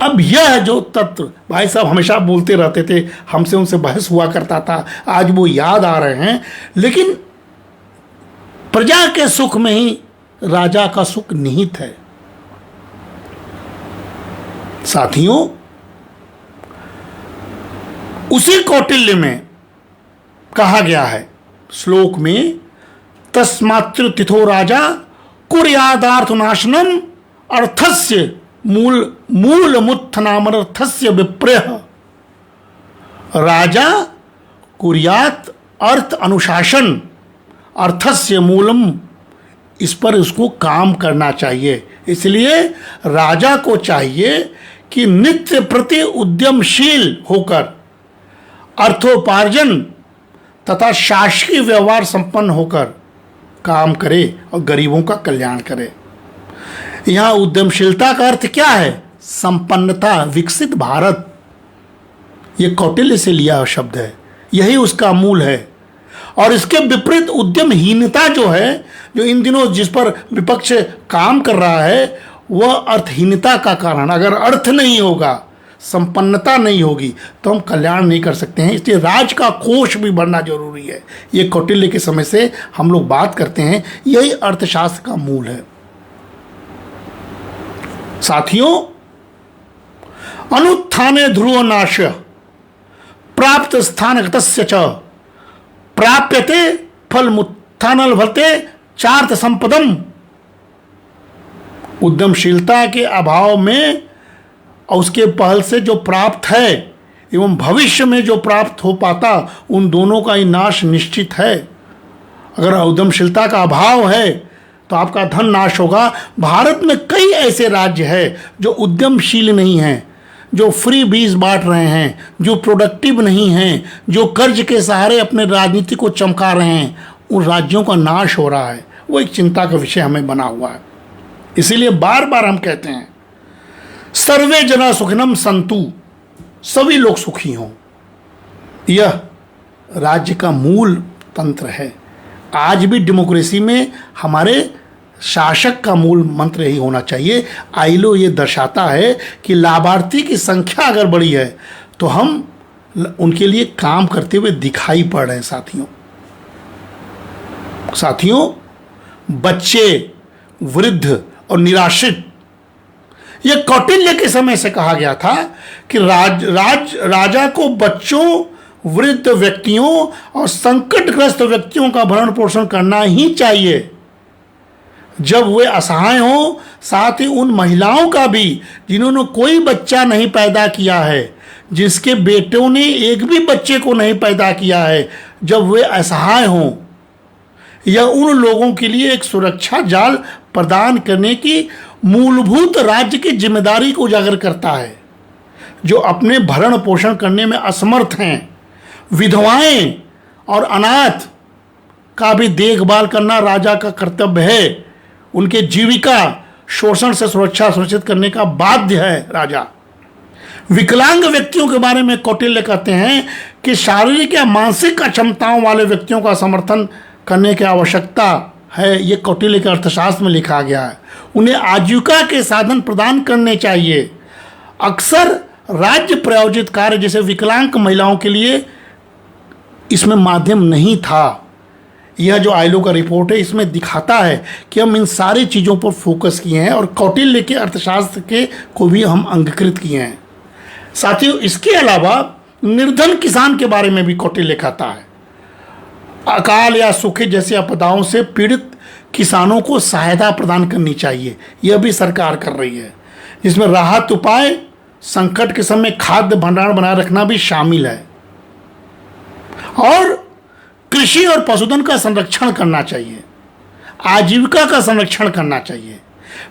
अब यह जो तत्व भाई साहब हमेशा बोलते रहते थे, हमसे उनसे बहस हुआ करता था, आज वो याद आ रहे हैं। लेकिन प्रजा के सुख में ही राजा का सुख निहित है। साथियों, उसी कौटिल्य में कहा गया है श्लोक में, तस्मात्र तिथो राजा कुर्यादार्थ नाशनम अर्थस्य मूल मुत्थनामर्थस्य विप्रयः। राजा कुर्यात अर्थ अनुशासन, अर्थस्य मूलम, इस पर उसको काम करना चाहिए। इसलिए राजा को चाहिए कि नित्य प्रति उद्यमशील होकर अर्थोपार्जन तथा शासकीय व्यवहार संपन्न होकर काम करे और गरीबों का कल्याण करे। यहाँ उद्यमशीलता का अर्थ क्या है? संपन्नता, विकसित भारत। ये कौटिल्य से लिया हुआ शब्द है, यही उसका मूल है। और इसके विपरीत उद्यमहीनता जो है, जो इन दिनों जिस पर विपक्ष काम कर रहा है, वह अर्थहीनता का कारण। अगर अर्थ नहीं होगा, संपन्नता नहीं होगी, तो हम कल्याण नहीं कर सकते हैं। इसलिए राज का कोष भी बढ़ना जरूरी है। ये कौटिल्य के समय से हम लोग बात करते हैं, यही अर्थशास्त्र का मूल है। साथियों, अनुत्थाने ध्रुव नाश प्राप्त स्थानगतस्य च प्राप्यते फलमुत्थानल फलते चार्थ संपदम। उद्यमशीलता के अभाव में और उसके पहल से जो प्राप्त है एवं भविष्य में जो प्राप्त हो पाता, उन दोनों का ही नाश निश्चित है। अगर उद्यमशीलता का अभाव है तो आपका धन नाश होगा। भारत में कई ऐसे राज्य हैं जो उद्यमशील नहीं हैं, जो फ्री बीज बांट रहे हैं, जो प्रोडक्टिव नहीं हैं, जो कर्ज के सहारे अपने राजनीति को चमका रहे हैं। उन राज्यों का नाश हो रहा है। वो एक चिंता का विषय हमें बना हुआ है। इसीलिए बार बार हम कहते हैं, सर्वे जना सुखिनम संतु, सभी लोग सुखी हों। यह राज्य का मूल तंत्र है। आज भी डेमोक्रेसी में हमारे शासक का मूल मंत्र यही होना चाहिए। आईलो ये दर्शाता है कि लाभार्थी की संख्या अगर बड़ी है तो हम उनके लिए काम करते हुए दिखाई पड़ रहे हैं। साथियों, बच्चे, वृद्ध और निराश्रित, यह कौटिल्य के समय से कहा गया था कि राजा को बच्चों, वृद्ध व्यक्तियों और संकटग्रस्त व्यक्तियों का भरण पोषण करना ही चाहिए जब वे असहाय हों। साथ ही उन महिलाओं का भी जिन्होंने कोई बच्चा नहीं पैदा किया है, जिसके बेटों ने एक भी बच्चे को नहीं पैदा किया है, जब वे असहाय हों। यह उन लोगों के लिए एक सुरक्षा जाल प्रदान करने की मूलभूत राज्य की जिम्मेदारी को उजागर करता है, जो अपने भरण पोषण करने में असमर्थ हैं। विधवाएं और अनाथ का भी देखभाल करना राजा का कर्तव्य है। उनके जीविका शोषण से सुरक्षा सुनिश्चित करने का बाध्य है राजा। विकलांग व्यक्तियों के बारे में कौटिल्य कहते हैं कि शारीरिक या मानसिक अक्षमताओं वाले व्यक्तियों का समर्थन करने की आवश्यकता है। ये कौटिल्य के अर्थशास्त्र में लिखा गया है। उन्हें आजीविका के साधन प्रदान करने चाहिए। अक्सर राज्य प्रायोजित कार्य जैसे विकलांग महिलाओं के लिए इसमें माध्यम नहीं था। यह जो आईएलओ का रिपोर्ट है इसमें दिखाता है कि हम इन सारी चीज़ों पर फोकस किए हैं और कौटिल्य के अर्थशास्त्र के को भी हम अंगीकृत किए हैं। साथियों, इसके अलावा निर्धन किसान के बारे में भी कौटिल्य कहता है। अकाल या सूखे जैसी आपदाओं से पीड़ित किसानों को सहायता प्रदान करनी चाहिए, यह भी सरकार कर रही है, जिसमें राहत उपाय, संकट के समय खाद्य भंडार बनाए रखना भी शामिल है। और कृषि और पशुधन का संरक्षण करना चाहिए, आजीविका का संरक्षण करना चाहिए,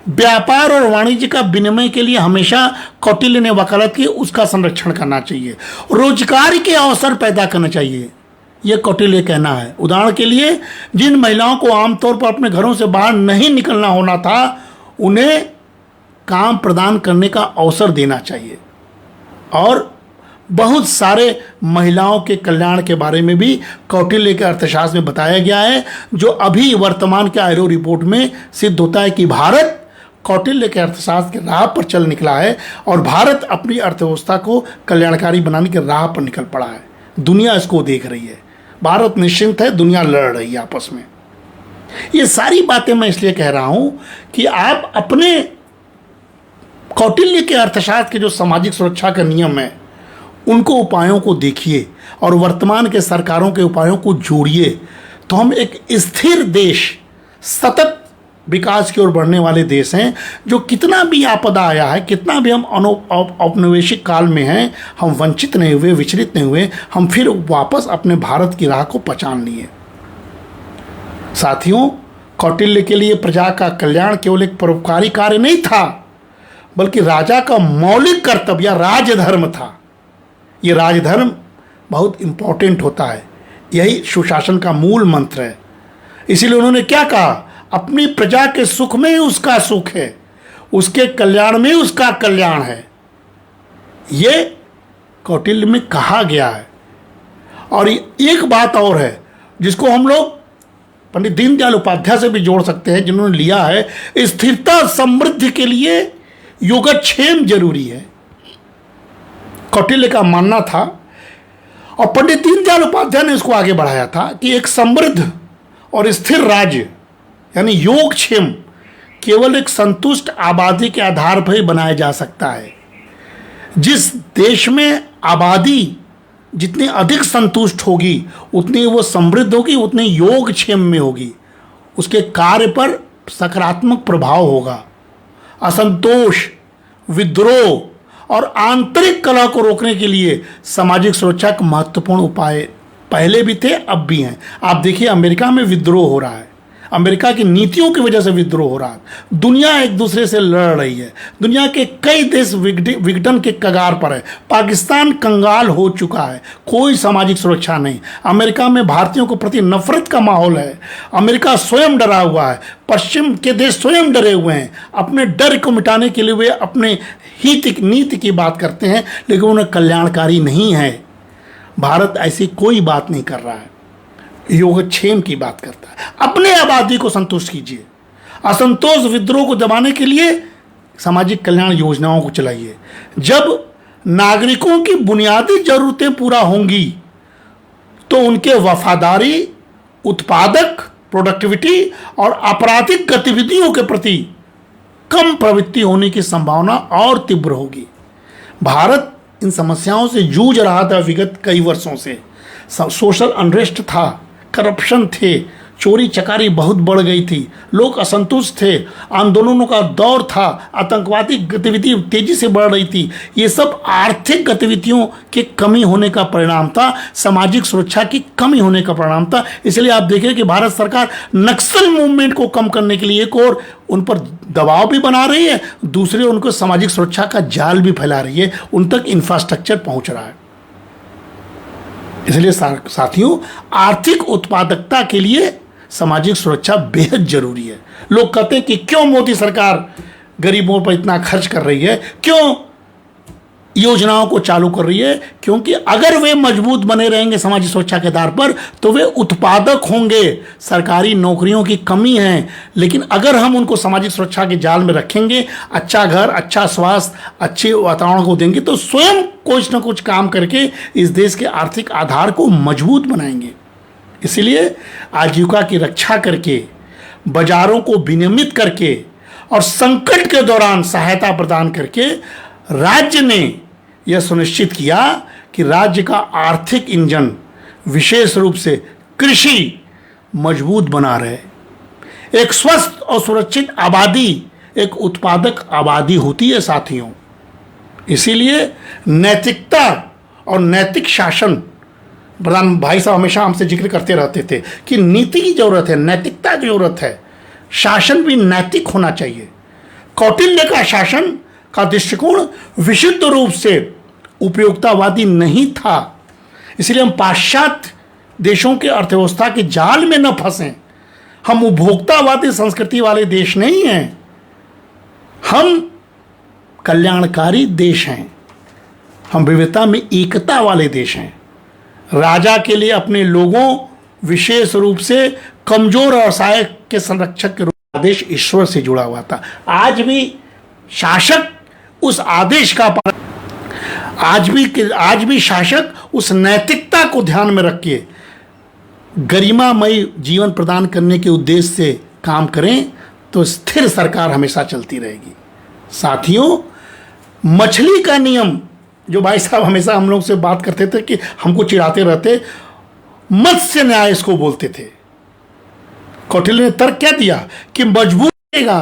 व्यापार और वाणिज्य का विनिमय के लिए हमेशा कौटिल्य ने वकालत की, उसका संरक्षण करना चाहिए, रोजगार के अवसर पैदा करना चाहिए, यह कौटिल्य कहना है। उदाहरण के लिए, जिन महिलाओं को आमतौर पर अपने घरों से बाहर नहीं निकलना होना था, उन्हें काम प्रदान करने का अवसर देना चाहिए। और बहुत सारे महिलाओं के कल्याण के बारे में भी कौटिल्य के अर्थशास्त्र में बताया गया है, जो अभी वर्तमान के आईएलओ रिपोर्ट में सिद्ध होता है कि भारत कौटिल्य के अर्थशास्त्र की राह पर चल निकला है और भारत अपनी अर्थव्यवस्था को कल्याणकारी बनाने की राह पर निकल पड़ा है। दुनिया इसको देख रही है, भारत निश्चिंत है, दुनिया लड़ रही है आपस में। ये सारी बातें मैं इसलिए कह रहा हूं कि आप अपने कौटिल्य के अर्थशास्त्र के जो सामाजिक सुरक्षा का नियम है उनको उपायों को देखिए और वर्तमान के सरकारों के उपायों को जोड़िए, तो हम एक स्थिर देश, सतत विकास की ओर बढ़ने वाले देश हैं। जो कितना भी आपदा आया है, कितना भी हम औपनिवेशिक काल में हैं, हम वंचित नहीं हुए, विचलित नहीं हुए, हम फिर वापस अपने भारत की राह को पहचान लिए। साथियों, कौटिल्य के लिए प्रजा का कल्याण केवल एक परोपकारी कार्य नहीं था, बल्कि राजा का मौलिक कर्तव्य या राजधर्म था। ये राजधर्म बहुत इंपॉर्टेंट होता है, यही सुशासन का मूल मंत्र है। इसीलिए उन्होंने क्या कहा, अपनी प्रजा के सुख में ही उसका सुख है, उसके कल्याण में उसका कल्याण है, ये कौटिल्य में कहा गया है। और एक बात और है जिसको हम लोग पंडित दीनदयाल उपाध्याय से भी जोड़ सकते हैं, जिन्होंने लिया है, स्थिरता समृद्धि के लिए योगक्षेम जरूरी है। कौटिल्य का मानना था और पंडित दीनदयाल उपाध्याय ने इसको आगे बढ़ाया था कि एक समृद्ध और स्थिर राज्य यानी योगक्षेम केवल एक संतुष्ट आबादी के आधार पर ही बनाया जा सकता है। जिस देश में आबादी जितनी अधिक संतुष्ट होगी, उतनी वो समृद्ध होगी, उतनी योगक्षेम में होगी, उसके कार्य पर सकारात्मक प्रभाव होगा। असंतोष, विद्रोह और आंतरिक कलह को रोकने के लिए सामाजिक सुरक्षा के महत्वपूर्ण उपाय पहले भी थे, अब भी हैं। आप देखिए, अमेरिका में विद्रोह हो रहा है, अमेरिका की नीतियों की वजह से विद्रोह हो रहा है, दुनिया एक दूसरे से लड़ रही है, दुनिया के कई देश विघटन के कगार पर है, पाकिस्तान कंगाल हो चुका है, कोई सामाजिक सुरक्षा नहीं, अमेरिका में भारतीयों को प्रति नफरत का माहौल है, अमेरिका स्वयं डरा हुआ है, पश्चिम के देश स्वयं डरे हुए हैं। अपने डर को मिटाने के लिए वे अपने हित नीति की बात करते हैं, लेकिन उन्हें कल्याणकारी नहीं है। भारत ऐसी कोई बात नहीं कर रहा है, योगक्षेम की बात करता है। अपने आबादी को संतुष्ट कीजिए, असंतोष विद्रोह को दबाने के लिए सामाजिक कल्याण योजनाओं को चलाइए। जब नागरिकों की बुनियादी जरूरतें पूरा होंगी तो उनके वफादारी, उत्पादक, प्रोडक्टिविटी और आपराधिक गतिविधियों के प्रति कम प्रवृत्ति होने की संभावना और तीव्र होगी। भारत इन समस्याओं से जूझ रहा था विगत कई वर्षों से। सोशल अनरेस्ट था, करप्शन थे, चोरी चकारी बहुत बढ़ गई थी, लोग असंतुष्ट थे, आंदोलनों का दौर था, आतंकवादी गतिविधि तेजी से बढ़ रही थी। ये सब आर्थिक गतिविधियों की कमी होने का परिणाम था, सामाजिक सुरक्षा की कमी होने का परिणाम था। इसलिए आप देखें कि भारत सरकार नक्सल मूवमेंट को कम करने के लिए एक और उन पर दबाव भी बना रही है, दूसरे उनको सामाजिक सुरक्षा का जाल भी फैला रही है, उन तक इंफ्रास्ट्रक्चर पहुंच रहा है। इसलिए साथियों, आर्थिक उत्पादकता के लिए सामाजिक सुरक्षा बेहद जरूरी है। लोग कहते हैं कि क्यों मोदी सरकार गरीबों पर इतना खर्च कर रही है, क्यों योजनाओं को चालू कर रही है? क्योंकि अगर वे मजबूत बने रहेंगे सामाजिक सुरक्षा के आधार पर तो वे उत्पादक होंगे। सरकारी नौकरियों की कमी है, लेकिन अगर हम उनको सामाजिक सुरक्षा के जाल में रखेंगे, अच्छा घर, अच्छा स्वास्थ्य, अच्छे वातावरण को देंगे, तो स्वयं कुछ न कुछ काम करके इस देश के आर्थिक आधार को मजबूत बनाएंगे। इसीलिए आजीविका की रक्षा करके, बाजारों को विनियमित करके और संकट के दौरान सहायता प्रदान करके राज्य ने यह सुनिश्चित किया कि राज्य का आर्थिक इंजन, विशेष रूप से कृषि, मजबूत बना रहे। एक स्वस्थ और सुरक्षित आबादी एक उत्पादक आबादी होती है साथियों। इसीलिए नैतिकता और नैतिक शासन, प्रधान भाई साहब हमेशा हमसे जिक्र करते रहते थे कि नीति की जरूरत है, नैतिकता की जरूरत है, शासन भी नैतिक होना चाहिए। कौटिल्य का शासन का दृष्टिकोण विशुद्ध रूप से उपयोगितावादी नहीं था। इसलिए हम पाश्चात्य देशों के अर्थव्यवस्था के जाल में न फंसें। हम उपभोक्तावादी संस्कृति वाले देश नहीं हैं, हम कल्याणकारी देश हैं, हम विविधता में एकता वाले देश हैं। राजा के लिए अपने लोगों, विशेष रूप से कमजोर और असहाय के संरक्षक के रूप में आदेश ईश्वर से जुड़ा हुआ था। आज भी शासक उस आदेश का आज भी शासक उस नैतिकता को ध्यान में रख के गरिमामयी जीवन प्रदान करने के उद्देश्य से काम करें तो स्थिर सरकार हमेशा चलती रहेगी। साथियों, मछली का नियम, जो भाई साहब हमेशा हम लोग से बात करते थे कि हमको चिढ़ाते रहते, मत्स्य न्याय इसको बोलते थे। कौटिल्य ने तर्क क्या दिया कि मजबूर रहेगा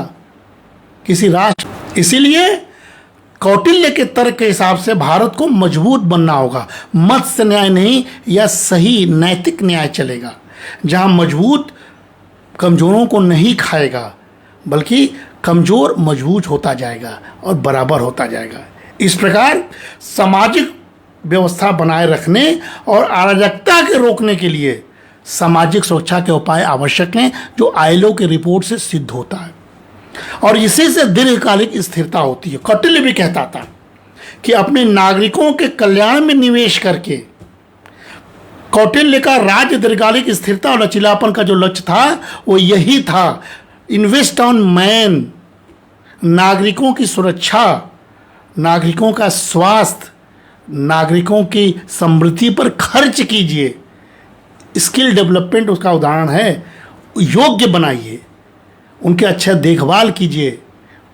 किसी राष्ट्र। इसीलिए कौटिल्य के तर्क के हिसाब से भारत को मजबूत बनना होगा। मत्स्य न्याय नहीं, या सही नैतिक न्याय चलेगा, जहां मजबूत कमजोरों को नहीं खाएगा, बल्कि कमजोर मजबूत होता जाएगा और बराबर होता जाएगा। इस प्रकार सामाजिक व्यवस्था बनाए रखने और अराजकता के रोकने के लिए सामाजिक सुरक्षा के उपाय आवश्यक हैं, जो आईएलओ की रिपोर्ट से सिद्ध होता है, और इसी से दीर्घकालिक स्थिरता होती है। कौटिल्य भी कहता था कि अपने नागरिकों के कल्याण में निवेश करके, कौटिल्य का राज्य दीर्घकालिक स्थिरता और लचीलापन का जो लक्ष्य था वो यही था, इन्वेस्ट ऑन मैन, नागरिकों की सुरक्षा, नागरिकों का स्वास्थ्य, नागरिकों की समृद्धि पर खर्च कीजिए। स्किल डेवलपमेंट उसका उदाहरण है। योग्य बनाइए, उनके अच्छा देखभाल कीजिए,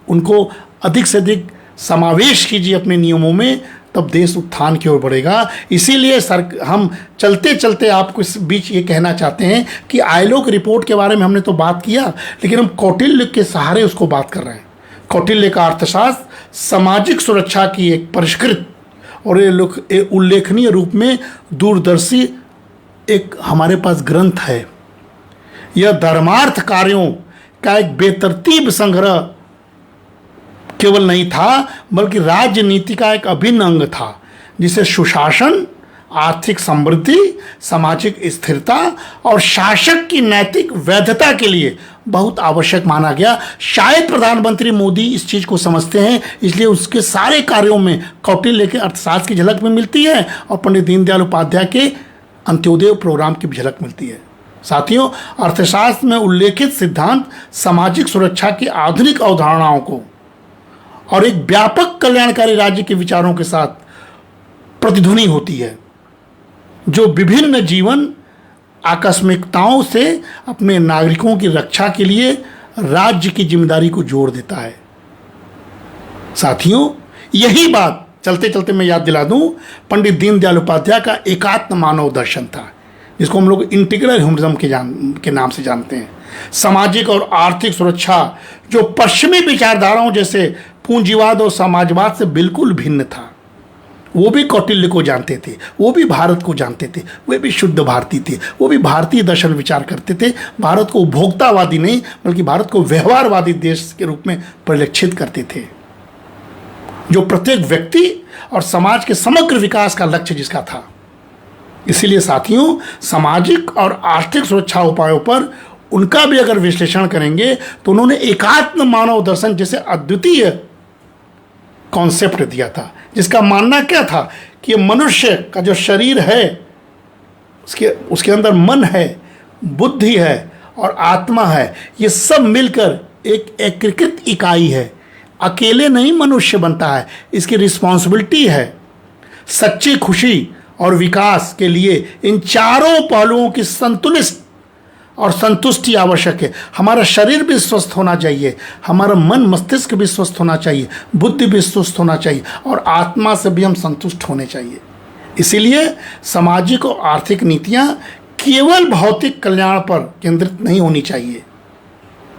उनको अधिक से अधिक समावेश कीजिए अपने नियमों में, तब देश उत्थान की ओर बढ़ेगा। इसीलिए हम चलते चलते आपको इस बीच ये कहना चाहते हैं कि आईएलओ की रिपोर्ट के बारे में हमने तो बात किया, लेकिन हम कौटिल्य के सहारे उसको बात कर रहे हैं। कौटिल्य का अर्थशास्त्र सामाजिक सुरक्षा की एक परिष्कृत और उल्लेखनीय रूप में दूरदर्शी एक हमारे पास ग्रंथ है। यह धर्मार्थ कार्यों का एक बेतरतीब संग्रह केवल नहीं था, बल्कि राजनीति का एक अभिन्न अंग था, जिसे सुशासन, आर्थिक समृद्धि, सामाजिक स्थिरता और शासक की नैतिक वैधता के लिए बहुत आवश्यक माना गया। शायद प्रधानमंत्री मोदी इस चीज़ को समझते हैं, इसलिए उसके सारे कार्यों में कौटिल्य के अर्थशास्त्र की झलक भी मिलती है और पंडित दीनदयाल उपाध्याय के अंत्योदय प्रोग्राम की भी झलक मिलती है। साथियों, अर्थशास्त्र में उल्लेखित सिद्धांत सामाजिक सुरक्षा की आधुनिक अवधारणाओं को और एक व्यापक कल्याणकारी राज्य के विचारों के साथ प्रतिध्वनि होती है, जो विभिन्न जीवन आकस्मिकताओं से अपने नागरिकों की रक्षा के लिए राज्य की जिम्मेदारी को जोड़ देता है। साथियों, यही बात चलते चलते मैं याद दिला दूं, पंडित दीनदयाल उपाध्याय का एकात्म मानव दर्शन था, जिसको हम लोग इंटीग्रल ह्यूमनिज्म के नाम से जानते हैं। सामाजिक और आर्थिक सुरक्षा जो पश्चिमी विचारधाराओं जैसे पूंजीवाद और समाजवाद से बिल्कुल भिन्न था। वो भी कौटिल्य को जानते थे, वो भी भारत को जानते थे, वे भी शुद्ध भारतीय थे, वो भी भारतीय दर्शन विचार करते थे। भारत को उपभोक्तावादी नहीं, बल्कि भारत को व्यवहारवादी देश के रूप में परिलक्षित करते थे, जो प्रत्येक व्यक्ति और समाज के समग्र विकास का लक्ष्य जिसका था। इसीलिए साथियों, सामाजिक और आर्थिक सुरक्षा उपायों पर उनका भी अगर विश्लेषण करेंगे तो उन्होंने एकात्म मानव दर्शन जैसे अद्वितीय कॉन्सेप्ट दिया था, जिसका मानना क्या था कि मनुष्य का जो शरीर है उसके अंदर मन है, बुद्धि है और आत्मा है, ये सब मिलकर एक एकीकृत इकाई है। अकेले नहीं मनुष्य बनता है, इसकी रिस्पॉन्सिबिलिटी है। सच्ची खुशी और विकास के लिए इन चारों पहलुओं की संतुलित और संतुष्टि आवश्यक है। हमारा शरीर भी स्वस्थ होना चाहिए, हमारा मन मस्तिष्क भी स्वस्थ होना चाहिए, बुद्धि भी स्वस्थ होना चाहिए और आत्मा से भी हम संतुष्ट होने चाहिए। इसीलिए सामाजिक और आर्थिक नीतियां केवल भौतिक कल्याण पर केंद्रित नहीं होनी चाहिए,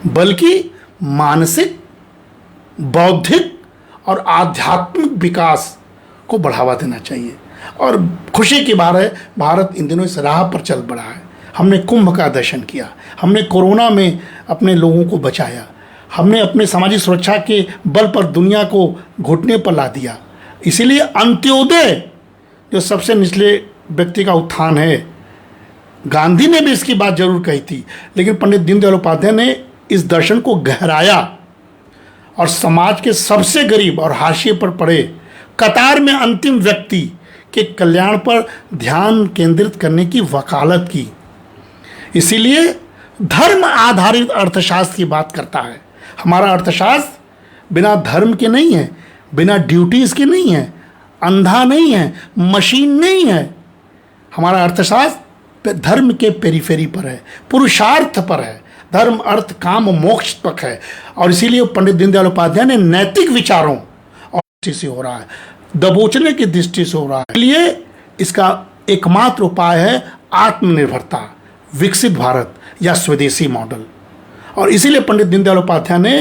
बल्कि मानसिक, बौद्धिक और आध्यात्मिक विकास को बढ़ावा देना चाहिए। और खुशी की बात है, भारत इन दिनों इस राह पर चल पड़ा है। हमने कुंभ का दर्शन किया, हमने कोरोना में अपने लोगों को बचाया, हमने अपने सामाजिक सुरक्षा के बल पर दुनिया को घुटने पर ला दिया। इसीलिए अंत्योदय जो सबसे निचले व्यक्ति का उत्थान है, गांधी ने भी इसकी बात जरूर कही थी, लेकिन पंडित दीनदयाल उपाध्याय ने इस दर्शन को गहराया और समाज के सबसे गरीब और हाशिए पर पड़े कतार में अंतिम व्यक्ति के कल्याण पर ध्यान केंद्रित करने की वकालत की। इसीलिए धर्म आधारित अर्थशास्त्र की बात करता है। हमारा अर्थशास्त्र बिना धर्म के नहीं है, बिना ड्यूटीज के नहीं है, अंधा नहीं है, मशीन नहीं है। हमारा अर्थशास्त्र धर्म के पेरीफेरी पर है, पुरुषार्थ पर है। धर्म, अर्थ, काम और मोक्ष तक है। और इसीलिए पंडित दीनदयाल उपाध्याय ने नैतिक विचारों और दृष्टि से हो रहा है, दबोचने की दृष्टि से हो रहा है। इसलिए इसका एकमात्र उपाय है आत्मनिर्भरता, विकसित भारत या स्वदेशी मॉडल। और इसीलिए पंडित दीनदयाल उपाध्याय ने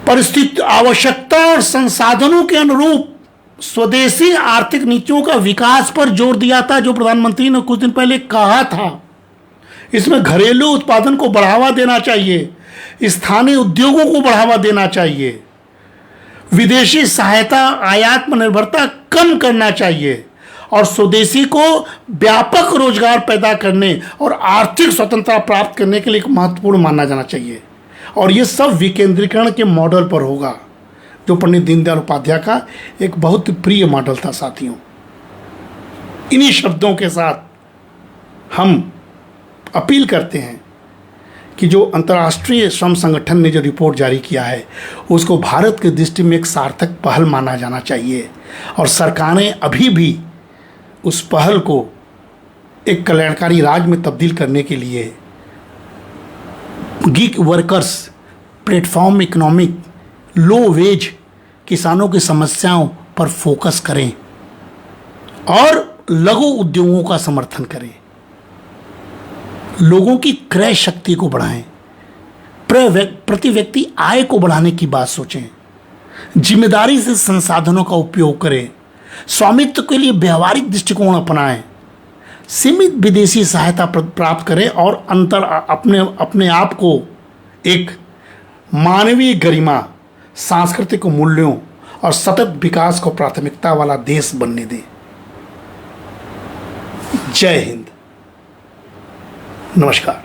परिस्थिति, आवश्यकता और संसाधनों के अनुरूप स्वदेशी आर्थिक नीतियों का विकास पर जोर दिया था, जो प्रधानमंत्री ने कुछ दिन पहले कहा था। इसमें घरेलू उत्पादन को बढ़ावा देना चाहिए, स्थानीय उद्योगों को बढ़ावा देना चाहिए, विदेशी सहायता, आयात पर निर्भरता कम करना चाहिए और स्वदेशी को व्यापक रोजगार पैदा करने और आर्थिक स्वतंत्रता प्राप्त करने के लिए एक महत्वपूर्ण माना जाना चाहिए। और ये सब विकेंद्रीकरण के मॉडल पर होगा, जो पंडित दीनदयाल उपाध्याय का एक बहुत प्रिय मॉडल था। साथियों, इन्हीं शब्दों के साथ हम अपील करते हैं कि जो अंतर्राष्ट्रीय श्रम संगठन ने जो रिपोर्ट जारी किया है, उसको भारत की दृष्टि में एक सार्थक पहल माना जाना चाहिए और सरकारें अभी भी उस पहल को एक कल्याणकारी राज में तब्दील करने के लिए गिग वर्कर्स, प्लेटफॉर्म इकोनॉमिक, लो वेज किसानों की समस्याओं पर फोकस करें और लघु उद्योगों का समर्थन करें, लोगों की क्रय शक्ति को बढ़ाएं, प्रति व्यक्ति आय को बढ़ाने की बात सोचें, जिम्मेदारी से संसाधनों का उपयोग करें, स्वामित्व के लिए व्यवहारिक दृष्टिकोण अपनाएं, सीमित विदेशी सहायता प्राप्त करें और अपने आप को एक मानवीय गरिमा, सांस्कृतिक मूल्यों और सतत विकास को प्राथमिकता वाला देश बनने दें। जय हिंद, नमस्कार।